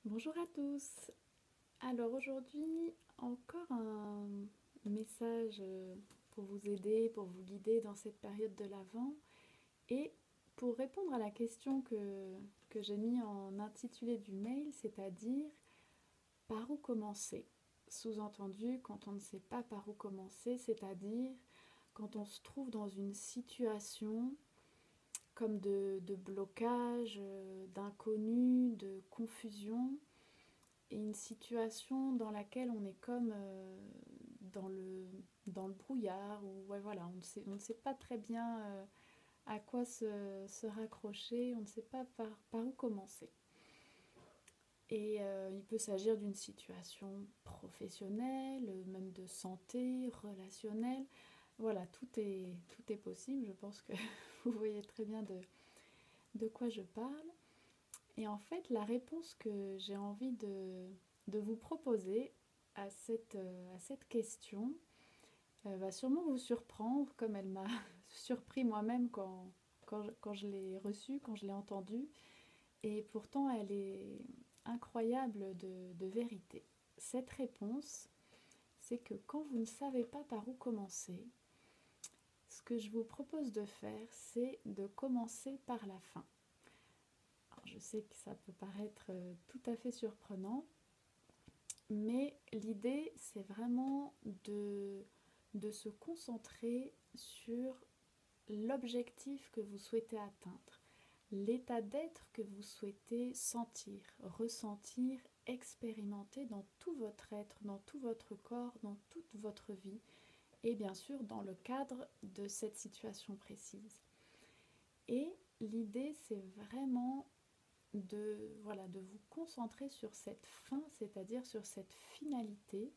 Bonjour à tous. Alors aujourd'hui, encore un message pour vous aider, pour vous guider dans cette période de l'Avent et pour répondre à la question que j'ai mis en intitulé du mail, c'est-à-dire par où commencer. Sous-entendu, quand on ne sait pas par où commencer, c'est-à-dire quand on se trouve dans une situation comme de blocage, d'inconnu, de confusion et une situation dans laquelle on est comme dans dans le brouillard, ou ouais, voilà, on ne sait pas très bien à quoi se raccrocher, on ne sait pas par où commencer. Et il peut s'agir d'une situation professionnelle, même de santé, relationnelle. Voilà, tout est possible. Je pense que vous voyez très bien de quoi je parle. Et en fait, la réponse que j'ai envie de vous proposer à cette question va sûrement vous surprendre, comme elle m'a surpris moi-même quand je l'ai reçue, quand je l'ai entendue. Et pourtant, elle est incroyable de vérité. Cette réponse, c'est que quand vous ne savez pas par où commencer, ce que je vous propose de faire, c'est de commencer par la fin. Alors, je sais que ça peut paraître tout à fait surprenant, mais l'idée, c'est vraiment de se concentrer sur l'objectif que vous souhaitez atteindre, l'état d'être que vous souhaitez sentir, ressentir, expérimenter dans tout votre être, dans tout votre corps, dans toute votre vie, et bien sûr dans le cadre de cette situation précise. Et l'idée, c'est vraiment de vous concentrer sur cette fin, c'est-à-dire sur cette finalité,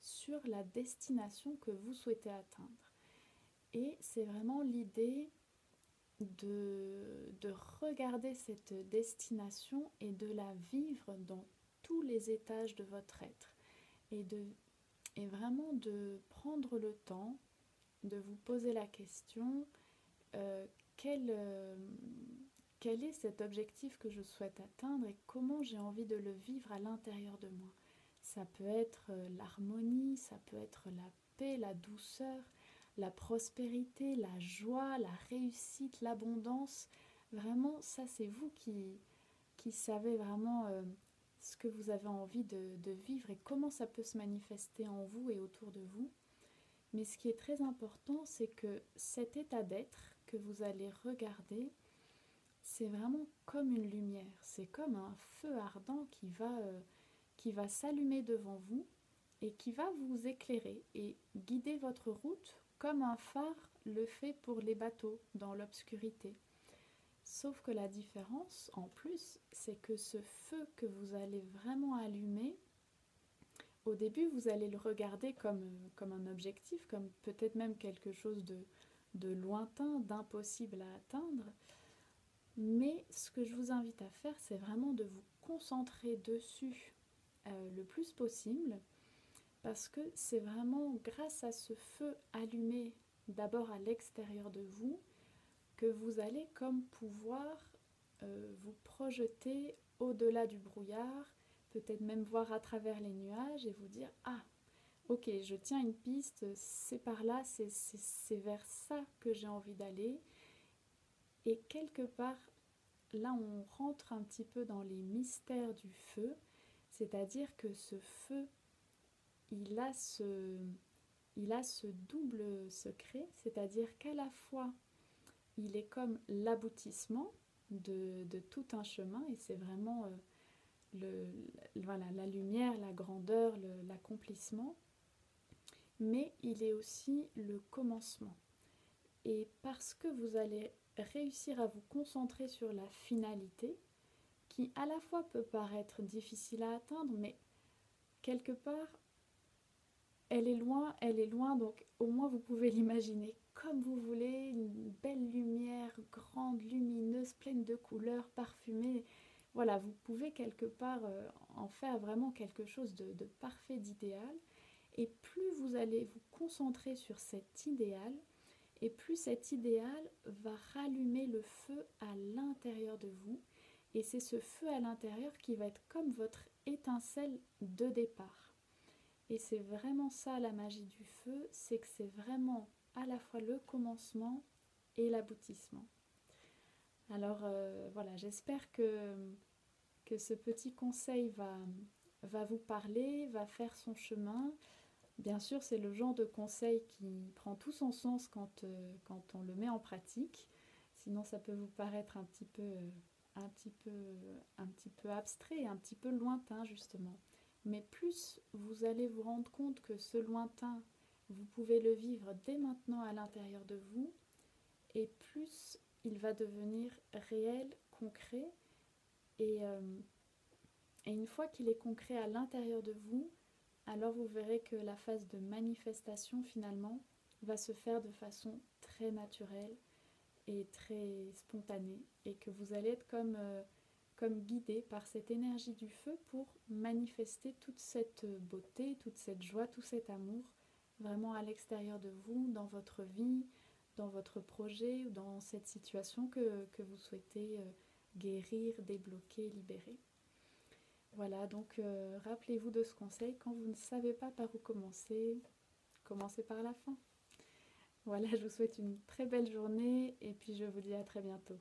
sur la destination que vous souhaitez atteindre. Et c'est vraiment l'idée de regarder cette destination et de la vivre dans tous les étages de votre être. Et, et vraiment de prendre le temps de vous poser la question euh, quel, euh, quel est cet objectif que je souhaite atteindre et comment j'ai envie de le vivre à l'intérieur de moi. Ça peut être l'harmonie, ça peut être la paix, la douceur, la prospérité, la joie, la réussite, l'abondance. Vraiment, ça c'est vous qui savez vraiment ce que vous avez envie de vivre et comment ça peut se manifester en vous et autour de vous. Mais ce qui est très important, c'est que cet état d'être que vous allez regarder, c'est vraiment comme une lumière, c'est comme un feu ardent qui va s'allumer devant vous et qui va vous éclairer et guider votre route comme un phare le fait pour les bateaux dans l'obscurité. Sauf que la différence, en plus, c'est que ce feu que vous allez vraiment allumer, au début, vous allez le regarder comme un objectif, comme peut-être même quelque chose de lointain, d'impossible à atteindre. Mais ce que je vous invite à faire, c'est vraiment de vous concentrer dessus le plus possible, parce que c'est vraiment grâce à ce feu allumé d'abord à l'extérieur de vous que vous allez comme pouvoir vous projeter au-delà du brouillard, peut-être même voir à travers les nuages et vous dire ah ok, je tiens une piste, c'est par là, c'est vers ça que j'ai envie d'aller. Et quelque part, là on rentre un petit peu dans les mystères du feu, c'est-à-dire que ce feu, il a ce, il a ce double secret, c'est-à-dire qu'à la fois il est comme l'aboutissement de tout un chemin, et c'est vraiment voilà, la lumière, la grandeur, l'accomplissement, mais il est aussi le commencement. Et parce que vous allez réussir à vous concentrer sur la finalité, qui à la fois peut paraître difficile à atteindre, mais quelque part, elle est loin, donc au moins vous pouvez l'imaginer comme vous voulez, une belle lumière grande, lumineuse, pleine de couleurs, parfumée. Voilà, vous pouvez quelque part en faire vraiment quelque chose de parfait, d'idéal. Et plus vous allez vous concentrer sur cet idéal, et plus cet idéal va rallumer le feu à l'intérieur de vous, Et c'est ce feu à l'intérieur qui va être comme votre étincelle de départ. Et c'est vraiment ça la magie du feu, c'est que c'est vraiment à la fois le commencement et l'aboutissement. Alors voilà, j'espère que ce petit conseil va vous parler, va faire son chemin. Bien sûr, c'est le genre de conseil qui prend tout son sens quand on le met en pratique. Sinon, ça peut vous paraître un petit peu abstrait, un petit peu lointain, justement. Mais plus vous allez vous rendre compte que ce lointain, vous pouvez le vivre dès maintenant à l'intérieur de vous, et plus il va devenir réel, concret, et, euh, et une fois qu'il est concret à l'intérieur de vous, alors vous verrez que la phase de manifestation finalement va se faire de façon très naturelle et très spontanée, et que vous allez être comme guidé par cette énergie du feu pour manifester toute cette beauté, toute cette joie, tout cet amour vraiment à l'extérieur de vous, dans votre vie, dans votre projet ou dans cette situation que vous souhaitez guérir, débloquer, libérer. Voilà, donc rappelez-vous de ce conseil, quand vous ne savez pas par où commencer, commencez par la fin. Voilà, je vous souhaite une très belle journée et puis je vous dis à très bientôt.